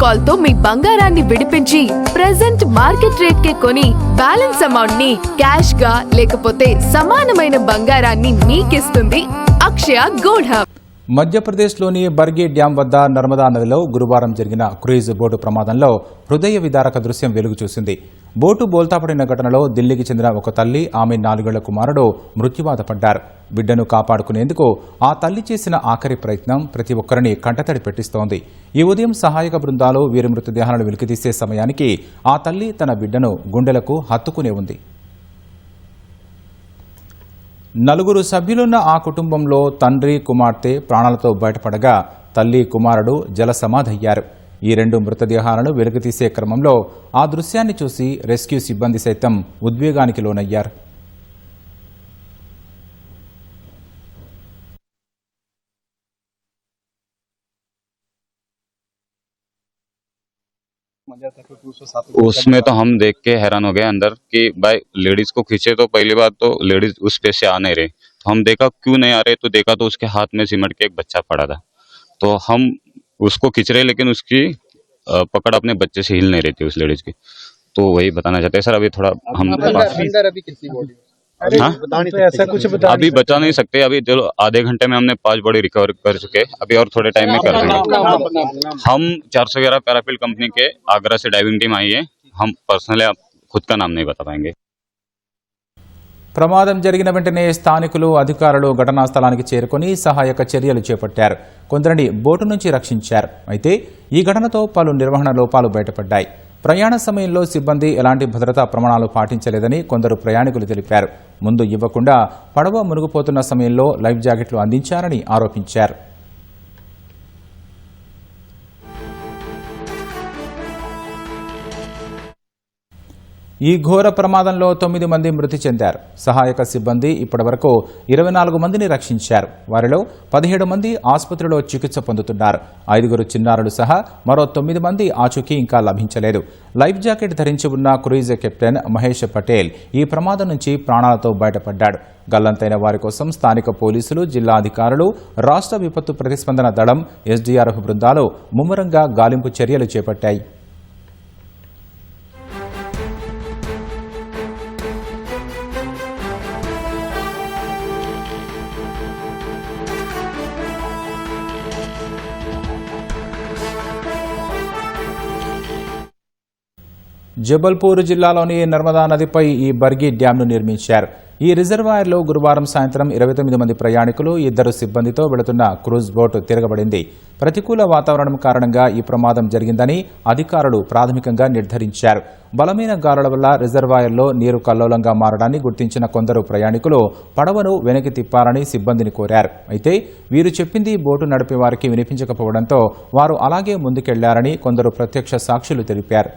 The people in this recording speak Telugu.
కాల్ తో మీ బంగారాన్ని విడిపించి ప్రెజెంట్ మార్కెట్ రేట్ కే కొని బ్యాలెన్స్ అమౌంట్ ని క్యాష్ గా లేకపోతే సమానమైన బంగారాన్ని మీకిస్తుంది అక్షయ గోల్డ్ హబ్. మధ్యప్రదేశ్లోని బర్గి డ్యాం వద్ద నర్మదా నదిలో గురువారం జరిగిన క్రూయిజ్ బోటు ప్రమాదంలో హృదయ విదారక దృశ్యం వెలుగు చూసింది. బోటు బోల్తాపడిన ఘటనలో ఢిల్లీకి చెందిన ఒక తల్లి, ఆమె 4 ఏళ్ల కుమారుడు మృత్యువాత పడ్డారు. బిడ్డను కాపాడుకునేందుకు ఆ తల్లి చేసిన ఆఖరి ప్రయత్నం ప్రతి ఒక్కరిని కంటతడి పెట్టిస్తోంది. ఈ ఉదయం సహాయక బృందాలు వీరి మృతదేహాలను వెలికితీసే సమయానికి ఆ తల్లి తన బిడ్డను గుండెలకు హత్తుకునే ఉంది. 4 సభ్యులున్న ఆ కుటుంబంలో తండ్రి, కుమార్తె ప్రాణాలతో బయటపడగా తల్లి, కుమారుడు జలసమాధయ్యారు. ఈ 2 మృతదేహాలను వెలికితీసే క్రమంలో ఆ దృశ్యాన్ని చూసి రెస్క్యూ సిబ్బంది సైతం ఉద్వేగానికి లోనయ్యారు. उसमें तो हम देख के हैरान हो गए अंदर कि भाई लेडीज को खींचे तो पहली बात तो लेडीज उस पे से आ नहीं रहे, तो हम देखा क्यों नहीं आ रहे, तो देखा तो उसके हाथ में सिमट के एक बच्चा पड़ा था. तो हम उसको खींच रहे लेकिन उसकी पकड़ अपने बच्चे से हिल नहीं रही थी उस लेडीज की. तो वही बताना चाहते हैं सर. अभी थोड़ा हम ऐसा कुछ अभी बचा नहीं सकते. अभी चलो आधे घंटे में हमने 5 बॉडी रिकवर कर चुके. अभी और थोड़े टाइम में कर देंगे. हम 411 पैराफिल कंपनी के आगरा से डाइविंग टीम आई है. हम पर्सनली खुद का नाम नहीं बता पाएंगे. ప్రమాదం జరిగిన వెంటనే స్థానికులు, అధికారులు ఘటనా స్థలానికి చేరుకుని సహాయక చర్యలు చేపట్టారు. కొందరిని బోటు నుంచి రక్షించారు. అయితే ఈ ఘటనతో పలు నిర్వహణ లోపాలు బయటపడ్డాయి. ప్రయాణ సమయంలో సిబ్బంది ఎలాంటి భద్రతా ప్రమాణాలు పాటించలేదని కొందరు ప్రయాణికులు తెలిపారు. ముందు ఇవ్వకుండా పడవ మునిగిపోతున్న సమయంలో లైఫ్ జాకెట్లు అందించారని ఆరోపించారు. ఈ ఘోర ప్రమాదంలో 9 మంది మృతి చెందారు. సహాయక సిబ్బంది ఇప్పటివరకు 24 మందిని రక్షించారు. వారిలో 17 మంది ఆసుపత్రిలో చికిత్స పొందుతున్నారు. 5 చిన్నారులు సహా మరో 9 మంది ఆచూకీ ఇంకా లభించలేదు. లైఫ్ జాకెట్ ధరించి ఉన్న క్రూయిజ్ కెప్టెన్ మహేష్ పటేల్ ఈ ప్రమాదం నుంచి ప్రాణాలతో బయటపడ్డాడు. గల్లంతైన వారి కోసం స్థానిక పోలీసులు, జిల్లా అధికారులు, రాష్ట్ర విపత్తు ప్రతిస్పందన దళం, ఎస్డీఆర్ఎఫ్ బృందాలు ముమ్మరంగా గాలింపు చర్యలు చేపట్టాయి. జబల్పూర్ జిల్లాలోని నర్మదా నదిపై ఈ బర్గి డ్యాంను నిర్మించారు. ఈ రిజర్వాయర్లో గురువారం సాయంత్రం 29 మంది ప్రయాణికులు, 2 సిబ్బందితో వెళుతున్న క్రూజ్ బోటు తిరగబడింది. ప్రతికూల వాతావరణం కారణంగా ఈ ప్రమాదం జరిగిందని అధికారులు ప్రాథమికంగా నిర్ధారించారు. బలమైన గాలుల వల్ల రిజర్వాయర్లో నీరు కల్లోలంగా మారడాన్ని గుర్తించిన కొందరు ప్రయాణికులు పడవను వెనక్కి తిప్పాలని సిబ్బందిని కోరారు. అయితే వీరు చెప్పింది బోటు నడిపే వారికి వినిపించకపోవడంతో వారు అలాగే ముందుకెళ్లారని కొందరు ప్రత్యక్ష సాక్షులు తెలిపారు.